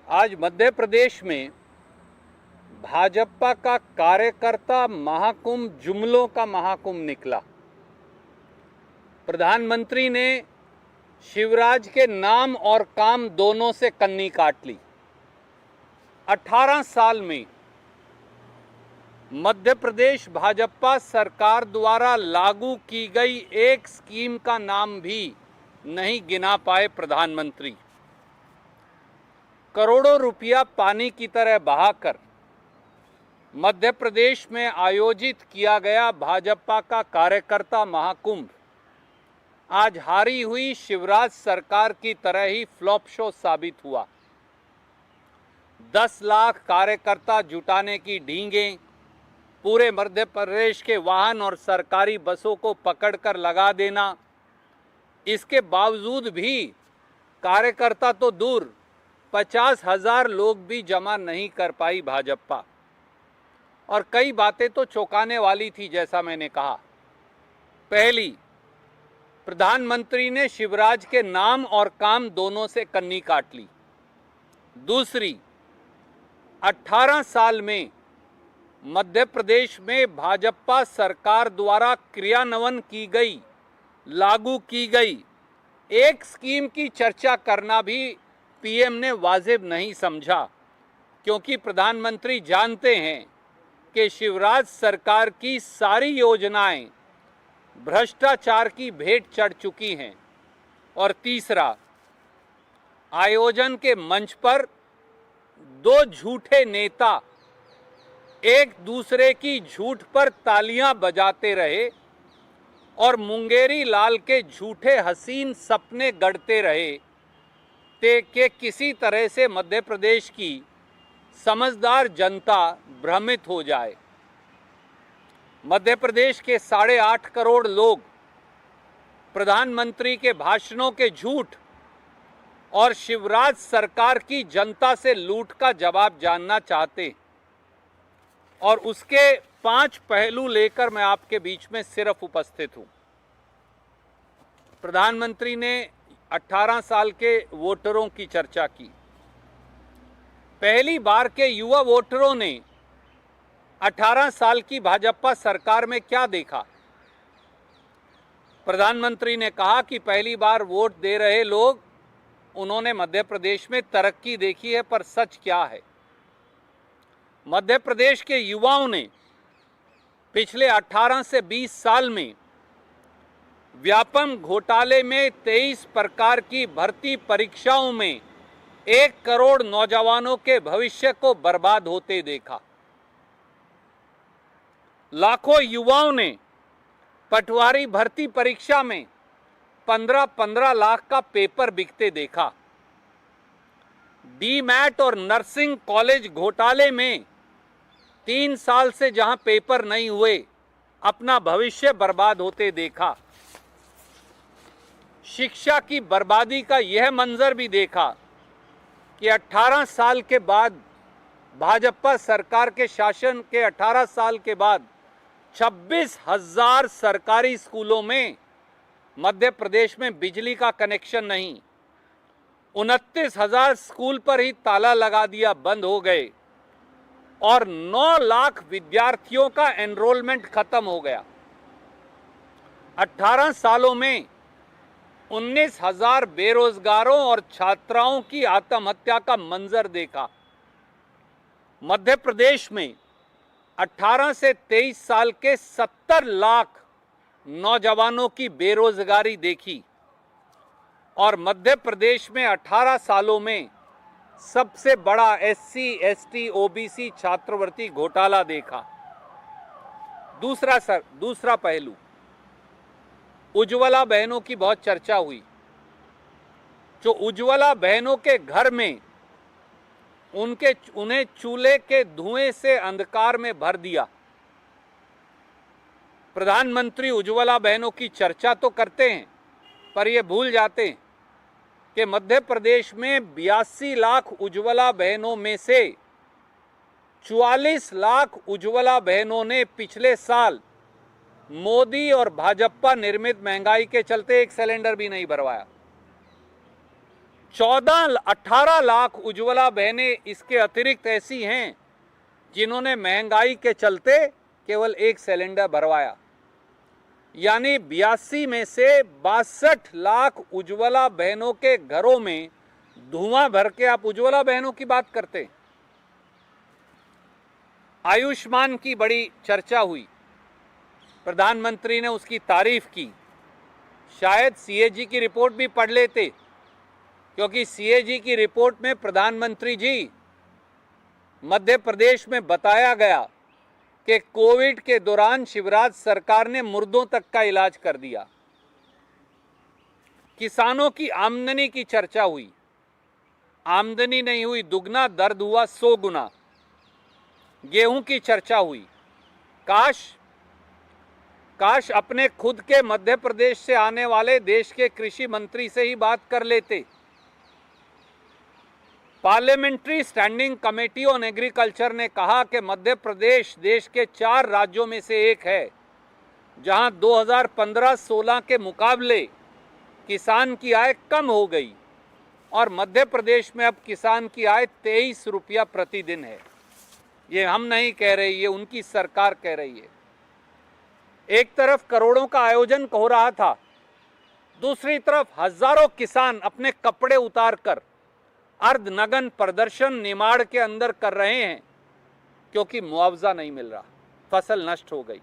आज मध्य प्रदेश में भाजपा का कार्यकर्ता महाकुंभ, जुमलों का महाकुंभ निकला। प्रधानमंत्री ने शिवराज के नाम और काम दोनों से कन्नी काट ली। 18 साल में मध्य प्रदेश भाजपा सरकार द्वारा लागू की गई एक स्कीम का नाम भी नहीं गिना पाए प्रधानमंत्री। करोड़ों रुपया पानी की तरह बहाकर मध्य प्रदेश में आयोजित किया गया भाजपा का कार्यकर्ता महाकुंभ आज हारी हुई शिवराज सरकार की तरह ही फ्लॉप शो साबित हुआ। 10 लाख कार्यकर्ता जुटाने की ढींगें, पूरे मध्य प्रदेश के वाहन और सरकारी बसों को पकड़कर लगा देना, इसके बावजूद भी कार्यकर्ता तो दूर 50,000 लोग भी जमा नहीं कर पाई भाजपा। और कई बातें तो चौंकाने वाली थी, जैसा मैंने कहा। पहली, प्रधानमंत्री ने शिवराज के नाम और काम दोनों से कन्नी काट ली। दूसरी, 18 साल में मध्य प्रदेश में भाजपा सरकार द्वारा क्रियान्वयन की गई, लागू की गई एक स्कीम की चर्चा करना भी पीएम ने वाजिब नहीं समझा, क्योंकि प्रधानमंत्री जानते हैं कि शिवराज सरकार की सारी योजनाएं भ्रष्टाचार की भेंट चढ़ चुकी हैं। और तीसरा, आयोजन के मंच पर दो झूठे नेता एक दूसरे की झूठ पर तालियां बजाते रहे और मुंगेरी लाल के झूठे हसीन सपने गढ़ते रहे कि किसी तरह से मध्य प्रदेश की समझदार जनता भ्रमित हो जाए। मध्य प्रदेश के 8.5 करोड़ लोग प्रधानमंत्री के भाषणों के झूठ और शिवराज सरकार की जनता से लूट का जवाब जानना चाहते, और उसके 5 पहलू लेकर मैं आपके बीच में सिर्फ उपस्थित हूं। प्रधानमंत्री ने 18 साल के वोटरों की चर्चा की। पहली बार के युवा वोटरों ने 18 साल की भाजपा सरकार में क्या देखा? प्रधानमंत्री ने कहा कि पहली बार वोट दे रहे लोग, उन्होंने मध्य प्रदेश में तरक्की देखी है, पर सच क्या है? मध्य प्रदेश के युवाओं ने पिछले 18 से 20 साल में व्यापम घोटाले में 23 प्रकार की भर्ती परीक्षाओं में 1 करोड़ नौजवानों के भविष्य को बर्बाद होते देखा। लाखों युवाओं ने पटवारी भर्ती परीक्षा में 15-15 लाख का पेपर बिकते देखा। डीमैट और नर्सिंग कॉलेज घोटाले में 3 साल से जहां पेपर नहीं हुए, अपना भविष्य बर्बाद होते देखा। शिक्षा की बर्बादी का यह मंजर भी देखा कि 18 साल के बाद, भाजपा सरकार के शासन के 18 साल के बाद 26,000 सरकारी स्कूलों में मध्य प्रदेश में बिजली का कनेक्शन नहीं। 29,000 स्कूल पर ही ताला लगा दिया, बंद हो गए, और 9 लाख विद्यार्थियों का एनरोलमेंट खत्म हो गया। 18 सालों में 19,000 बेरोजगारों और छात्राओं की आत्महत्या का मंजर देखा। मध्य प्रदेश में 18 से 23 साल के 70 लाख नौजवानों की बेरोजगारी देखी, और मध्य प्रदेश में 18 सालों में सबसे बड़ा SC, ST, OBC छात्रवृत्ति घोटाला देखा। दूसरा पहलू, उज्ज्वला बहनों की बहुत चर्चा हुई। जो उज्ज्वला बहनों के घर में उन्हें चूल्हे के धुएं से अंधकार में भर दिया। प्रधानमंत्री उज्ज्वला बहनों की चर्चा तो करते हैं, पर ये भूल जाते हैं कि मध्य प्रदेश में 82 लाख उज्ज्वला बहनों में से 44 लाख उज्ज्वला बहनों ने पिछले साल मोदी और भाजपा निर्मित महंगाई के चलते एक सिलेंडर भी नहीं भरवाया। 18 लाख उज्ज्वला बहनें इसके अतिरिक्त ऐसी हैं जिन्होंने महंगाई के चलते केवल एक सिलेंडर भरवाया। यानी 82 में से 62 लाख उज्ज्वला बहनों के घरों में धुआं भर के आप उज्ज्वला बहनों की बात करते हैं। आयुष्मान की बड़ी चर्चा हुई, प्रधानमंत्री ने उसकी तारीफ की। शायद सीएजी की रिपोर्ट भी पढ़ लेते, क्योंकि सीएजी की रिपोर्ट में प्रधानमंत्री जी मध्य प्रदेश में बताया गया कि कोविड के दौरान शिवराज सरकार ने मुर्दों तक का इलाज कर दिया। किसानों की आमदनी की चर्चा हुई, आमदनी नहीं हुई दुगना, दर्द हुआ 100 गुना। गेहूं की चर्चा हुई। काश अपने खुद के मध्य प्रदेश से आने वाले देश के कृषि मंत्री से ही बात कर लेते। Parliamentary standing committee on agriculture ने कहा कि मध्य प्रदेश देश के 4 राज्यों में से एक है जहां 2015-16 के मुकाबले किसान की आय कम हो गई और मध्य प्रदेश में अब किसान की आय 23 रुपया प्रतिदिन है। ये हम नहीं कह रहे, ये उनकी सरकार कह रही है। एक तरफ करोड़ों का आयोजन हो रहा था, दूसरी तरफ हजारों किसान अपने कपड़े उतारकर अर्धनग्न प्रदर्शन निमाड़ के अंदर कर रहे हैं, क्योंकि मुआवजा नहीं मिल रहा, फसल नष्ट हो गई।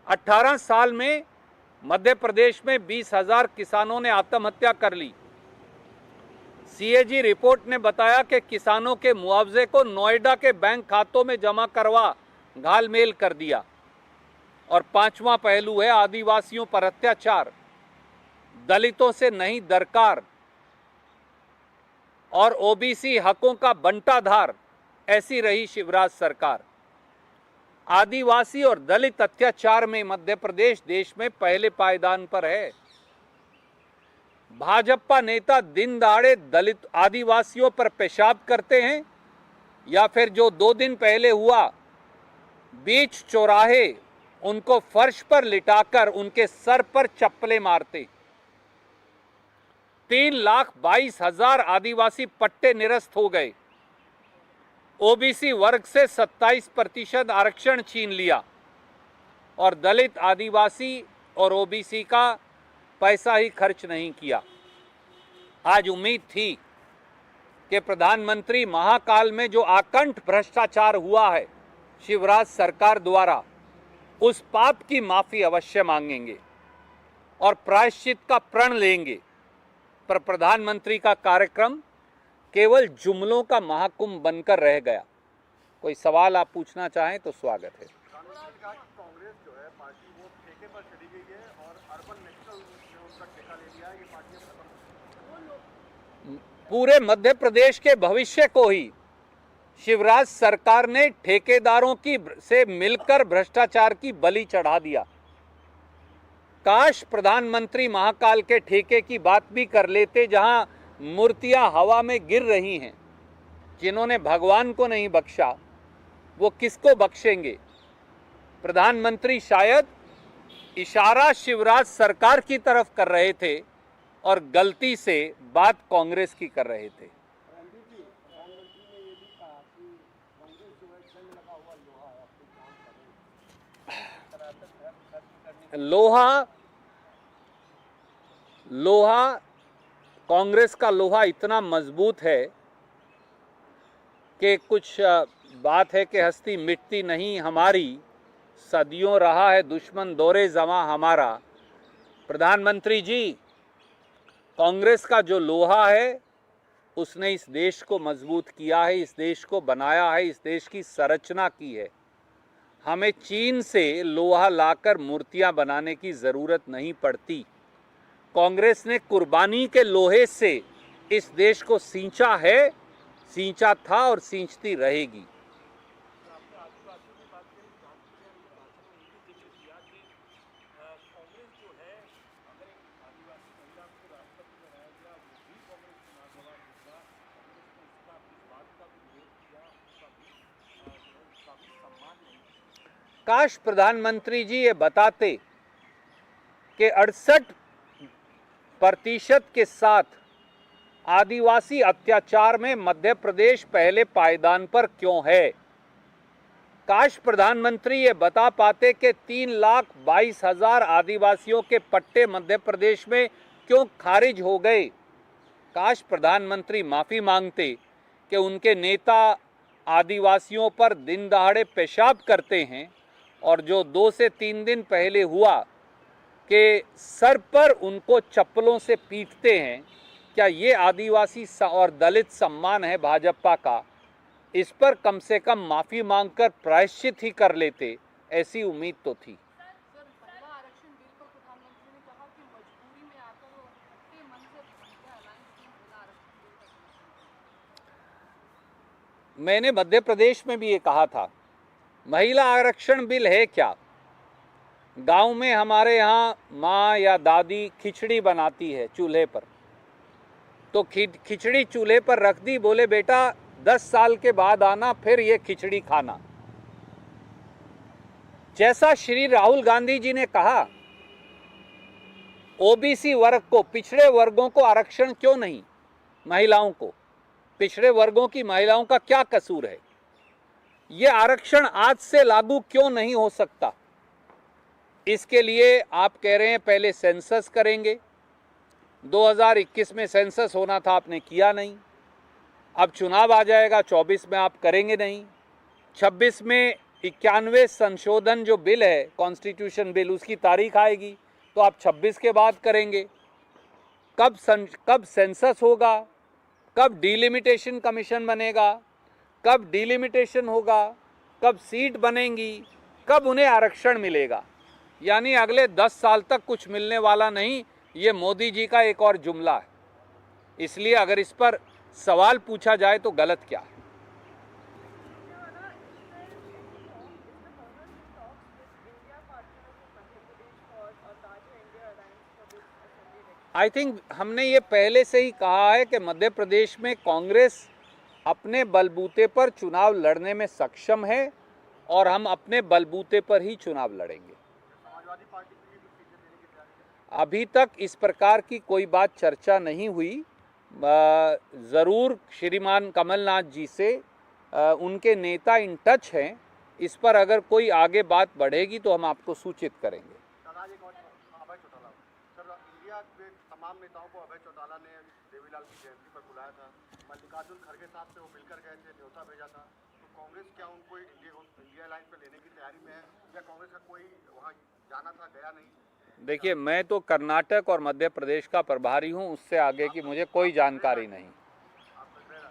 18 साल में मध्य प्रदेश में 20,000 किसानों ने आत्महत्या कर ली। सीएजी रिपोर्ट ने बताया कि किसानों के मुआवजे को नोएडा के बैंक खातों में जमा करवा घालमेल कर दिया। और 5वां पहलू है आदिवासियों पर अत्याचार, दलितों से नहीं दरकार और ओबीसी हकों का बंटाधार। ऐसी रही शिवराज सरकार। आदिवासी और दलित अत्याचार में मध्य प्रदेश देश में पहले पायदान पर है। भाजपा नेता दिन दहाड़े दलित आदिवासियों पर पेशाब करते हैं या फिर जो 2 दिन पहले हुआ, बीच चौराहे उनको फर्श पर लिटाकर उनके सर पर चप्पलें मारते। 3,22,000 आदिवासी पट्टे निरस्त हो गए। ओबीसी वर्ग से 27% आरक्षण छीन लिया और दलित, आदिवासी और ओबीसी का पैसा ही खर्च नहीं किया। आज उम्मीद थी कि प्रधानमंत्री महाकाल में जो आकंठ भ्रष्टाचार हुआ है शिवराज सरकार द्वारा, उस पाप की माफी अवश्य मांगेंगे और प्रायश्चित का प्रण लेंगे। पर प्रधानमंत्री का कार्यक्रम केवल जुमलों का महाकुंभ बनकर रह गया। कोई सवाल आप पूछना चाहें तो स्वागत है। कांग्रेस जो है पार्टी वो ठेके पर चली गई है और अर्बन नेशनल ने उसका ठेका ले लिया है, ये पार्टी खत्म। पूरे मध्य प्रदेश के भविष्य को ही शिवराज सरकार ने ठेकेदारों की से मिलकर भ्रष्टाचार की बलि चढ़ा दिया। काश प्रधानमंत्री महाकाल के ठेके की बात भी कर लेते, जहां मूर्तियां हवा में गिर रही हैं। जिन्होंने भगवान को नहीं बख्शा वो किसको बख्शेंगे? प्रधानमंत्री शायद इशारा शिवराज सरकार की तरफ कर रहे थे और गलती से बात कांग्रेस की कर रहे थे। लोहा कांग्रेस का लोहा इतना मजबूत है कि कुछ बात है कि हस्ती मिटती नहीं हमारी, सदियों रहा है दुश्मन दौरे जमा हमारा। प्रधानमंत्री जी, कांग्रेस का जो लोहा है उसने इस देश को मजबूत किया है, इस देश को बनाया है, इस देश की संरचना की है। हमें चीन से लोहा लाकर मूर्तियां बनाने की ज़रूरत नहीं पड़ती। कांग्रेस ने कुर्बानी के लोहे से इस देश को सींचा है, सींचा था और सींचती रहेगी। काश प्रधानमंत्री जी ये बताते कि 68% के साथ आदिवासी अत्याचार में मध्य प्रदेश पहले पायदान पर क्यों है? काश प्रधानमंत्री ये बता पाते कि 3,22,000 आदिवासियों के पट्टे मध्य प्रदेश में क्यों खारिज हो गए। काश प्रधानमंत्री माफ़ी मांगते कि उनके नेता आदिवासियों पर दिन दहाड़े पेशाब करते हैं और जो 2 से 3 दिन पहले हुआ कि सर पर उनको चप्पलों से पीटते हैं, क्या ये आदिवासी और दलित सम्मान है भाजपा का? इस पर कम से कम माफ़ी मांगकर प्रायश्चित ही कर लेते, ऐसी उम्मीद तो थी। सर, महिला आरक्षण बिल पर प्रधानमंत्री ने कहा कि मजबूरी में आकर वो खट्टे मन से महिला अलायंस की महिला आरक्षण बिल का समर्थन। मैंने मध्य प्रदेश में भी ये कहा था, महिला आरक्षण बिल है क्या? गांव में हमारे यहाँ माँ या दादी खिचड़ी बनाती है चूल्हे पर, तो खिचड़ी चूल्हे पर रख दी, बोले बेटा 10 साल के बाद आना फिर ये खिचड़ी खाना। जैसा श्री राहुल गांधी जी ने कहा, ओबीसी वर्ग को, पिछड़े वर्गों को आरक्षण क्यों नहीं? महिलाओं को, पिछड़े वर्गों की महिलाओं का क्या कसूर है? ये आरक्षण आज से लागू क्यों नहीं हो सकता? इसके लिए आप कह रहे हैं पहले सेंसस करेंगे। 2021 में सेंसस होना था, आपने किया नहीं। अब चुनाव आ जाएगा, 24 में आप करेंगे नहीं। 26 में 91 संशोधन जो बिल है, कॉन्स्टिट्यूशन बिल, उसकी तारीख आएगी, तो आप 26 के बाद करेंगे। कब सेंसस होगा? कब डिलिमिटेशन कमीशन बनेगा? कब डिलिमिटेशन होगा? कब सीट बनेंगी? कब उन्हें आरक्षण मिलेगा? यानी अगले 10 साल तक कुछ मिलने वाला नहीं। ये मोदी जी का एक और जुमला है। इसलिए अगर इस पर सवाल पूछा जाए तो गलत क्या है? आई थिंक हमने ये पहले से ही कहा है कि मध्य प्रदेश में कांग्रेस अपने बलबूते पर चुनाव लड़ने में सक्षम है और हम अपने बलबूते पर ही चुनाव लड़ेंगे। समाजवादी पार्टी के लिए कुछ सीटें देने की तैयारी है? अभी तक इस प्रकार की कोई बात चर्चा नहीं हुई। ज़रूर श्रीमान कमलनाथ जी से उनके नेता इन टच हैं। इस पर अगर कोई आगे बात बढ़ेगी तो हम आपको सूचित करेंगे। सर, आज एक और अभय चौटाला, सर इंडिया के तमाम नेताओं को अभय चौटाला ने देवीलाल की जयंती पर बुलाया था। मल्लिकार्जुन खड़गे साहब से वो मिलकर गए थे, न्योता भेजा था। तो कांग्रेस क्या उनको इंडिया लाइन पर लेने की तैयारी में है, या कांग्रेस का कोई वहाँ जाना था, गया नहीं? देखिए, मैं तो कर्नाटक और मध्य प्रदेश का प्रभारी हूँ, उससे आगे की मुझे कोई जानकारी नहीं। आप लग रहे हैं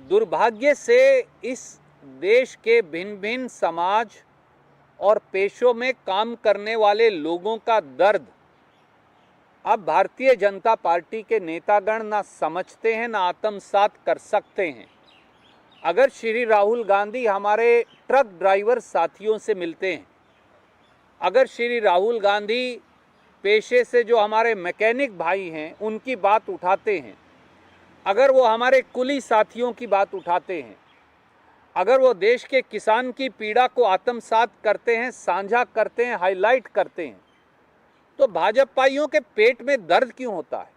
दुर्भाग्य से इस देश के भिन्न भिन्न समाज और पेशों में काम करने वाले लोगों का दर्द अब भारतीय जनता पार्टी के नेतागण ना समझते हैं, ना आत्मसात कर सकते हैं। अगर श्री राहुल गांधी हमारे ट्रक ड्राइवर साथियों से मिलते हैं, अगर श्री राहुल गांधी पेशे से जो हमारे मैकेनिक भाई हैं उनकी बात उठाते हैं, अगर वो हमारे कुली साथियों की बात उठाते हैं, अगर वो देश के किसान की पीड़ा को आत्मसात करते हैं, साझा करते हैं, हाईलाइट करते हैं, तो भाजपाइयों के पेट में दर्द क्यों होता है?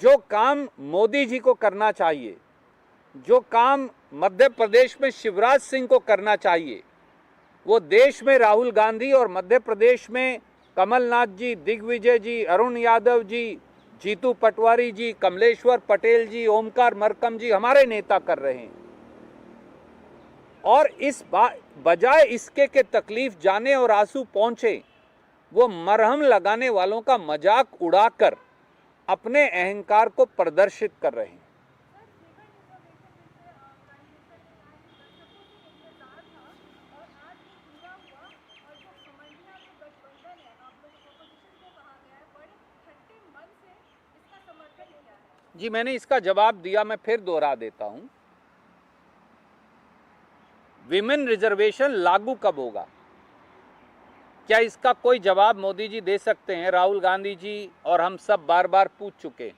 जो काम मोदी जी को करना चाहिए, जो काम मध्य प्रदेश में शिवराज सिंह को करना चाहिए, वो देश में राहुल गांधी और मध्य प्रदेश में कमलनाथ जी, दिग्विजय जी, अरुण यादव जी, जीतू पटवारी जी, कमलेश्वर पटेल जी, ओमकार मरकम जी हमारे नेता कर रहे हैं। और इस बजाय इसके के तकलीफ जाने और आंसू पहुंचे, वो मरहम लगाने वालों का मजाक उड़ाकर अपने अहंकार को प्रदर्शित कर रहे हैं। जी, मैंने इसका जवाब दिया, मैं फिर दोहरा देता हूं। विमेन रिजर्वेशन लागू कब होगा? क्या इसका कोई जवाब मोदी जी दे सकते हैं? राहुल गांधी जी और हम सब बार बार पूछ चुके हैं।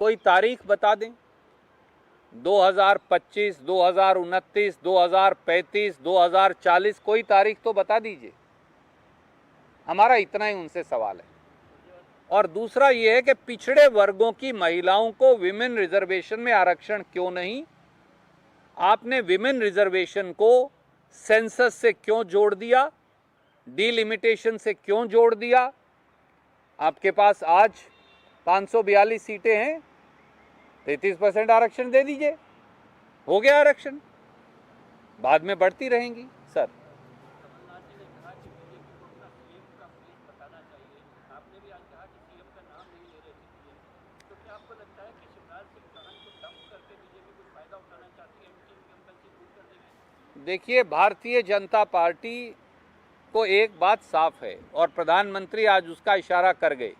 कोई तारीख बता दें, 2025, 2029, 2035, 2040, कोई तारीख तो बता दीजिए। हमारा इतना ही उनसे सवाल है। और दूसरा ये है कि पिछड़े वर्गों की महिलाओं को विमेन रिजर्वेशन में आरक्षण क्यों नहीं? आपने विमेन रिजर्वेशन को सेंसस से क्यों जोड़ दिया? डिलिमिटेशन से क्यों जोड़ दिया? आपके पास आज 542 सीटें हैं, 33% आरक्षण दे दीजिए, हो गया आरक्षण, बाद में बढ़ती रहेंगी। सर, देखिए, भारतीय जनता पार्टी को एक बात साफ है और प्रधानमंत्री आज उसका इशारा कर गए।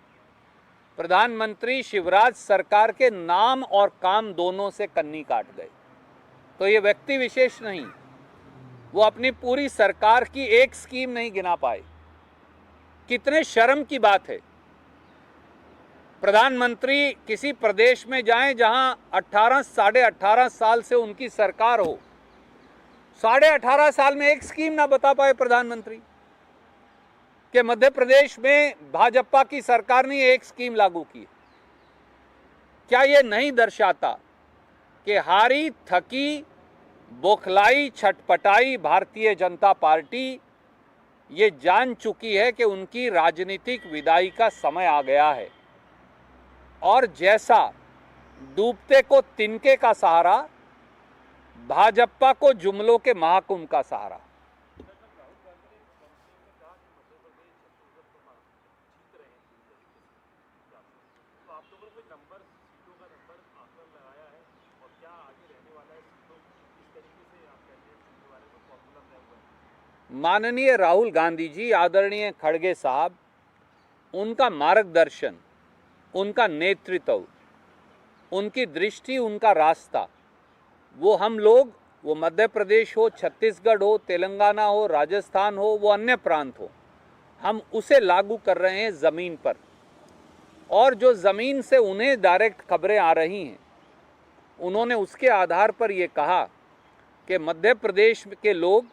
प्रधानमंत्री शिवराज सरकार के नाम और काम दोनों से कन्नी काट गए। तो ये व्यक्ति विशेष नहीं, वो अपनी पूरी सरकार की एक स्कीम नहीं गिना पाए। कितने शर्म की बात है। प्रधानमंत्री किसी प्रदेश में जाएं जहां 18 साल से उनकी सरकार हो, 18.5 साल में एक स्कीम ना बता पाए प्रधानमंत्री कि मध्य प्रदेश में भाजपा की सरकार ने एक स्कीम लागू की। क्या यह नहीं दर्शाता कि हारी थकी बौखलाई छटपटाई भारतीय जनता पार्टी ये जान चुकी है कि उनकी राजनीतिक विदाई का समय आ गया है और जैसा डूबते को तिनके का सहारा, भाजपा को जुमलों के महाकुंभ का सहारा। माननीय राहुल गांधी जी, आदरणीय खड़गे साहब, उनका मार्गदर्शन, उनका नेतृत्व, उनकी दृष्टि, उनका रास्ता, वो हम लोग, वो मध्य प्रदेश हो, छत्तीसगढ़ हो, तेलंगाना हो, राजस्थान हो, वो अन्य प्रांत हो, हम उसे लागू कर रहे हैं ज़मीन पर। और जो ज़मीन से उन्हें डायरेक्ट खबरें आ रही हैं, उन्होंने उसके आधार पर ये कहा कि मध्य प्रदेश के लोग,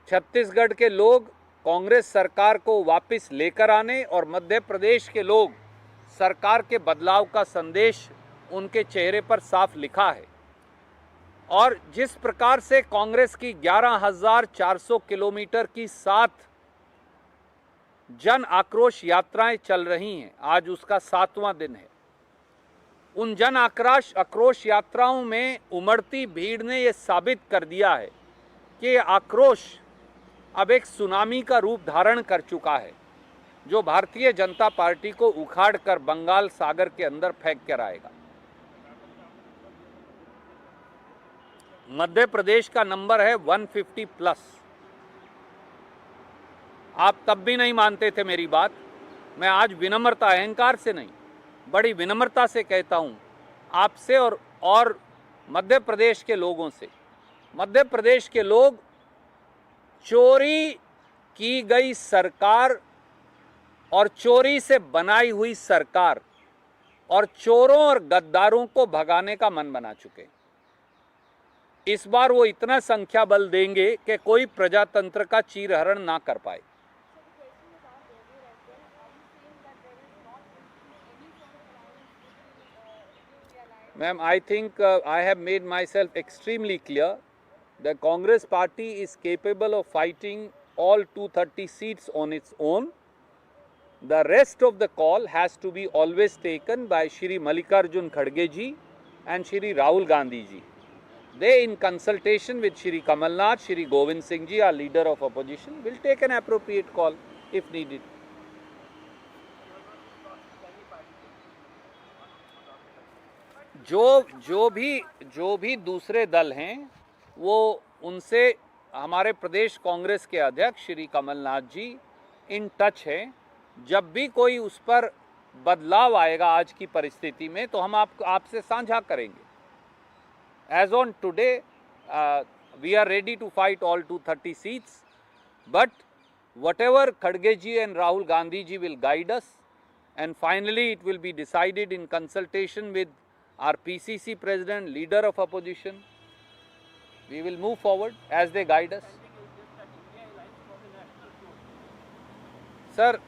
छत्तीसगढ़ के लोग कांग्रेस सरकार को वापस लेकर आने और मध्य प्रदेश के लोग सरकार के बदलाव का संदेश उनके चेहरे पर साफ लिखा है। और जिस प्रकार से कांग्रेस की 11,400 किलोमीटर की 7 जन आक्रोश यात्राएं चल रही हैं, आज उसका 7वां दिन है। उन जन आक्रोश यात्राओं में उमड़ती भीड़ ने यह साबित कर दिया है कि ये आक्रोश अब एक सुनामी का रूप धारण कर चुका है, जो भारतीय जनता पार्टी को उखाड़कर बंगाल सागर के अंदर फेंक कर आएगा। मध्य प्रदेश का नंबर है 150 प्लस। आप तब भी नहीं मानते थे मेरी बात। मैं आज विनम्रता, अहंकार से नहीं, बड़ी विनम्रता से कहता हूं आपसे और मध्य प्रदेश के लोगों से। मध्य प्रदेश के लोग चोरी की गई सरकार और चोरी से बनाई हुई सरकार और चोरों और गद्दारों को भगाने का मन बना चुके। इस बार वो इतना संख्या बल देंगे कि कोई प्रजातंत्र का चीरहरण ना कर पाए। Ma'am, I think I have made myself extremely clear. The Congress party is capable of fighting all 230 seats on its own. The rest of the call has to be always taken by Shri Mallikarjun Kharge ji and Shri Rahul Gandhi ji. They, in consultation with Shri Kamal Nath, Shri Govind Singh ji, our leader of opposition, will take an appropriate call if needed. जो भी दूसरे दल हैं, वो उनसे हमारे प्रदेश कांग्रेस के अध्यक्ष श्री कमलनाथ जी इन टच हैं। जब भी कोई उस पर बदलाव आएगा आज की परिस्थिति में, तो हम आपसे साझा करेंगे। As on today, we are ready to fight all 230 seats, but whatever Kharge ji and Rahul Gandhi ji will guide us, and finally it will be decided in consultation with our PCC president, leader of opposition. We will move forward as they guide us. Sir,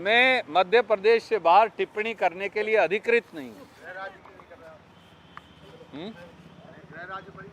मैं मध्य प्रदेश से बाहर टिप्पणी करने के लिए अधिकृत नहीं हूँ। गृह राज्य क्यों नहीं कर रहे आप? गृह राज्य बड़ी